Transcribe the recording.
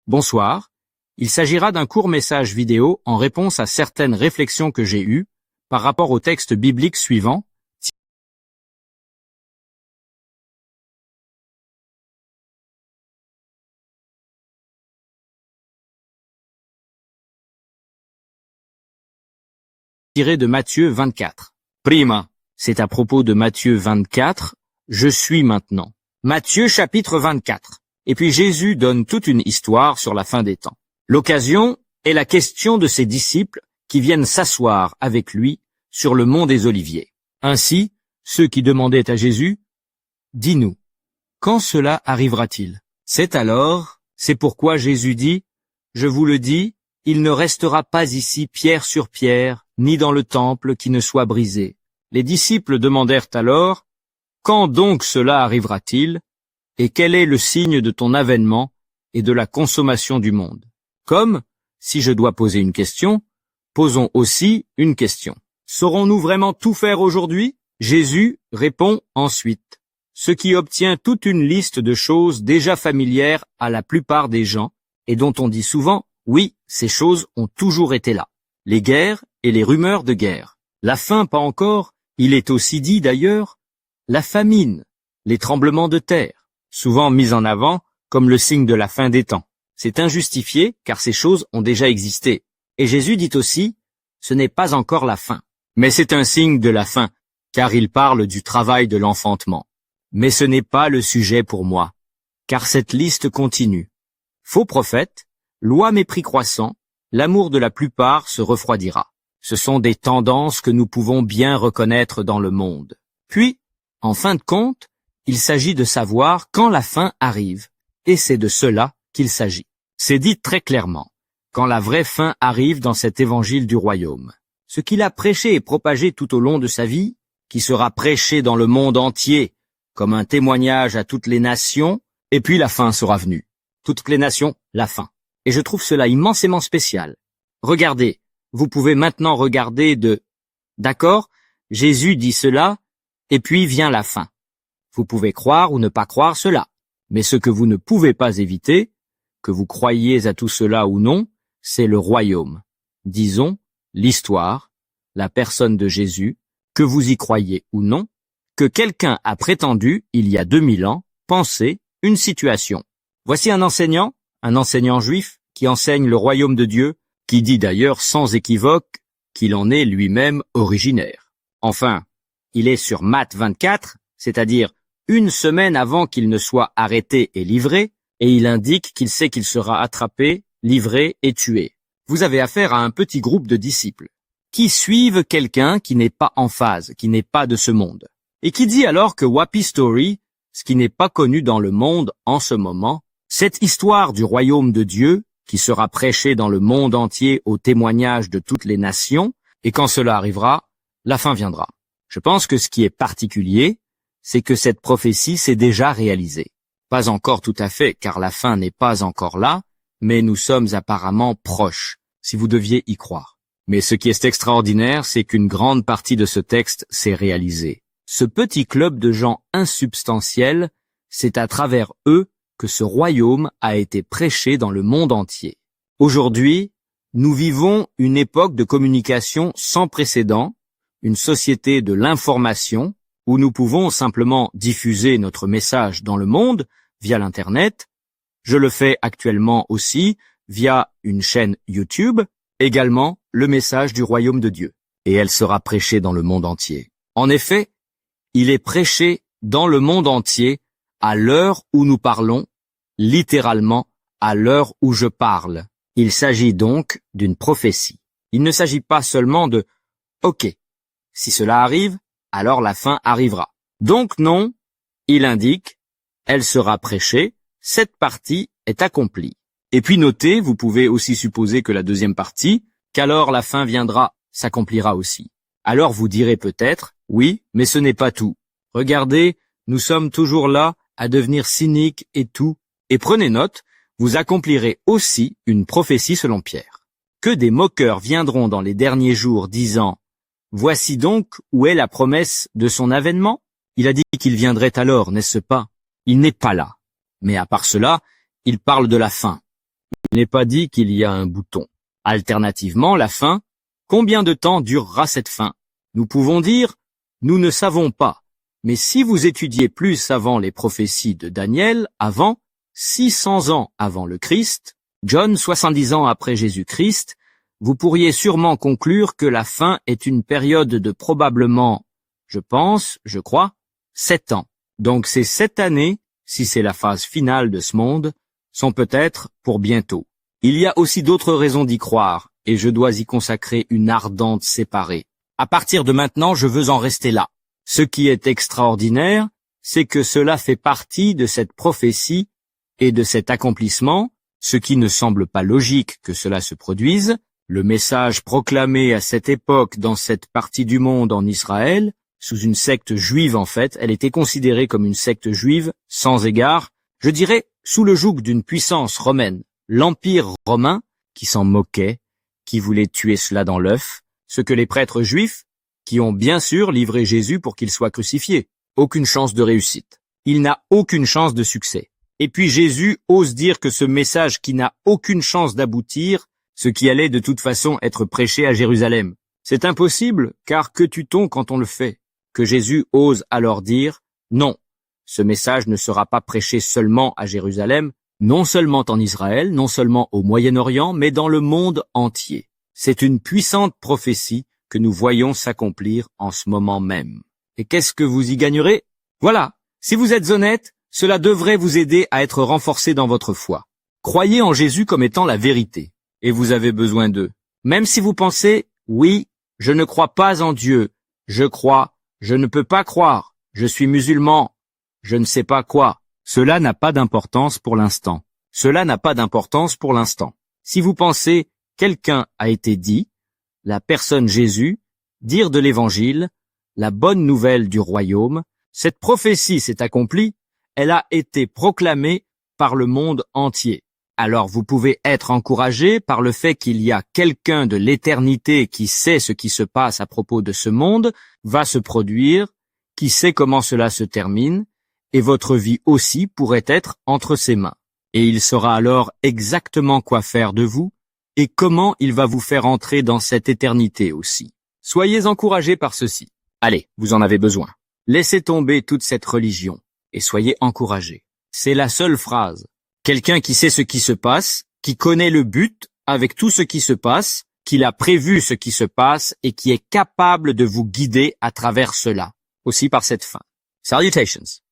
Bonsoir. Il s'agira d'un court message vidéo en réponse à certaines réflexions que j'ai eues par rapport au texte biblique suivant. Tiré de Matthieu 24. Prima, c'est à propos de Matthieu 24, je suis maintenant. Matthieu chapitre 24. Et puis Jésus donne toute une histoire sur la fin des temps. L'occasion est la question de ses disciples qui viennent s'asseoir avec lui sur le mont des Oliviers. Ainsi, ceux qui demandaient à Jésus, « Dis-nous, quand cela arrivera-t-il » C'est pourquoi Jésus dit, « Je vous le dis, il ne restera pas ici pierre sur pierre, ni dans le temple qui ne soit brisé. » Les disciples demandèrent alors, « Quand donc cela arrivera-t-il ? Et quel est le signe de ton avènement et de la consommation du monde ?» Comme, si je dois poser une question, posons aussi une question. Saurons-nous vraiment tout faire aujourd'hui ? Jésus répond ensuite, ce qui obtient toute une liste de choses déjà familières à la plupart des gens et dont on dit souvent, oui, ces choses ont toujours été là. Les guerres et les rumeurs de guerre. La faim, pas encore, il est aussi dit d'ailleurs, la famine, les tremblements de terre, souvent mis en avant comme le signe de la fin des temps. C'est injustifié car ces choses ont déjà existé. Et Jésus dit aussi, ce n'est pas encore la fin. Mais c'est un signe de la fin, car il parle du travail de l'enfantement. Mais ce n'est pas le sujet pour moi, car cette liste continue. Faux prophètes, loi mépris croissant, l'amour de la plupart se refroidira. Ce sont des tendances que nous pouvons bien reconnaître dans le monde. Puis, en fin de compte, il s'agit de savoir quand la fin arrive, et c'est de cela qu'il s'agit. C'est dit très clairement, quand la vraie fin arrive dans cet évangile du royaume. Ce qu'il a prêché et propagé tout au long de sa vie, qui sera prêché dans le monde entier, comme un témoignage à toutes les nations, et puis la fin sera venue. Toutes les nations, la fin. Et je trouve cela immensément spécial. Regardez, vous pouvez maintenant regarder D'accord, Jésus dit cela, et puis vient la fin. Vous pouvez croire ou ne pas croire cela. Mais ce que vous ne pouvez pas éviter, que vous croyiez à tout cela ou non, c'est le royaume. Disons, l'histoire, la personne de Jésus, que vous y croyez ou non, que quelqu'un a prétendu, il y a 2000 ans, penser une situation. Voici un enseignant juif, qui enseigne le royaume de Dieu, qui dit d'ailleurs sans équivoque qu'il en est lui-même originaire. Enfin, il est sur Matthieu 24, c'est-à-dire une semaine avant qu'il ne soit arrêté et livré, et il indique qu'il sait qu'il sera attrapé, livré et tué. Vous avez affaire à un petit groupe de disciples, qui suivent quelqu'un qui n'est pas en phase, qui n'est pas de ce monde, et qui dit alors que Wappy Story, ce qui n'est pas connu dans le monde en ce moment, cette histoire du royaume de Dieu, qui sera prêchée dans le monde entier au témoignage de toutes les nations, et quand cela arrivera, la fin viendra. Je pense que ce qui est particulier, c'est que cette prophétie s'est déjà réalisée. Pas encore tout à fait, car la fin n'est pas encore là, mais nous sommes apparemment proches, si vous deviez y croire. Mais ce qui est extraordinaire, c'est qu'une grande partie de ce texte s'est réalisée. Ce petit club de gens insubstantiels, c'est à travers eux que ce royaume a été prêché dans le monde entier. Aujourd'hui, nous vivons une époque de communication sans précédent, une société de l'information, où nous pouvons simplement diffuser notre message dans le monde via l'Internet. Je le fais actuellement aussi via une chaîne YouTube, également le message du royaume de Dieu. Et elle sera prêchée dans le monde entier. En effet, il est prêché dans le monde entier à l'heure où nous parlons, littéralement à l'heure où je parle. Il s'agit donc d'une prophétie. Il ne s'agit pas seulement de « Ok, si cela arrive, alors la fin arrivera. » Donc non, il indique « Elle sera prêchée, cette partie est accomplie. » Et puis notez, vous pouvez aussi supposer que la deuxième partie, qu'alors la fin viendra, s'accomplira aussi. Alors vous direz peut-être « Oui, mais ce n'est pas tout. Regardez, nous sommes toujours là à devenir cyniques et tout. » Et prenez note, vous accomplirez aussi une prophétie selon Pierre. Que des moqueurs viendront dans les derniers jours disant « Voici donc où est la promesse de son avènement ?» Il a dit qu'il viendrait alors, n'est-ce pas? Il n'est pas là. Mais à part cela, il parle de la fin. Il n'est pas dit qu'il y a un bouton. Alternativement, la fin. Combien de temps durera cette fin? Nous pouvons dire, nous ne savons pas. Mais si vous étudiez plus avant les prophéties de Daniel, avant 600 ans avant le Christ, John 70 ans après Jésus-Christ, vous pourriez sûrement conclure que la fin est une période de probablement, je crois, 7 ans. Donc ces 7 années, si c'est la phase finale de ce monde, sont peut-être pour bientôt. Il y a aussi d'autres raisons d'y croire, et je dois y consacrer une ardente séparée. À partir de maintenant, je veux en rester là. Ce qui est extraordinaire, c'est que cela fait partie de cette prophétie et de cet accomplissement, ce qui ne semble pas logique que cela se produise. Le message proclamé à cette époque dans cette partie du monde en Israël, sous une secte juive en fait, elle était considérée comme une secte juive sans égard, je dirais sous le joug d'une puissance romaine, l'Empire romain, qui s'en moquait, qui voulait tuer cela dans l'œuf, ce que les prêtres juifs, qui ont bien sûr livré Jésus pour qu'il soit crucifié. Aucune chance de réussite. Il n'a aucune chance de succès. Et puis Jésus ose dire que ce message qui n'a aucune chance d'aboutir, ce qui allait de toute façon être prêché à Jérusalem. C'est impossible, car que tue-t-on quand on le fait? Que Jésus ose alors dire, non, ce message ne sera pas prêché seulement à Jérusalem, non seulement en Israël, non seulement au Moyen-Orient, mais dans le monde entier. C'est une puissante prophétie que nous voyons s'accomplir en ce moment même. Et qu'est-ce que vous y gagnerez? Voilà, si vous êtes honnête, cela devrait vous aider à être renforcé dans votre foi. Croyez en Jésus comme étant la vérité, et vous avez besoin d'eux. Même si vous pensez, oui, je ne crois pas en Dieu, je crois, je ne peux pas croire, je suis musulman, je ne sais pas quoi. Cela n'a pas d'importance pour l'instant. Cela n'a pas d'importance pour l'instant. Si vous pensez, quelqu'un a été dit, la personne Jésus, dire de l'Évangile, la bonne nouvelle du royaume, cette prophétie s'est accomplie, elle a été proclamée par le monde entier. Alors vous pouvez être encouragé par le fait qu'il y a quelqu'un de l'éternité qui sait ce qui se passe à propos de ce monde, va se produire, qui sait comment cela se termine, et votre vie aussi pourrait être entre ses mains. Et il saura alors exactement quoi faire de vous, et comment il va vous faire entrer dans cette éternité aussi. Soyez encouragés par ceci. Allez, vous en avez besoin. Laissez tomber toute cette religion, et soyez encouragés. C'est la seule phrase. Quelqu'un qui sait ce qui se passe, qui connaît le but avec tout ce qui se passe, qui a prévu ce qui se passe et qui est capable de vous guider à travers cela, aussi par cette fin. Salutations.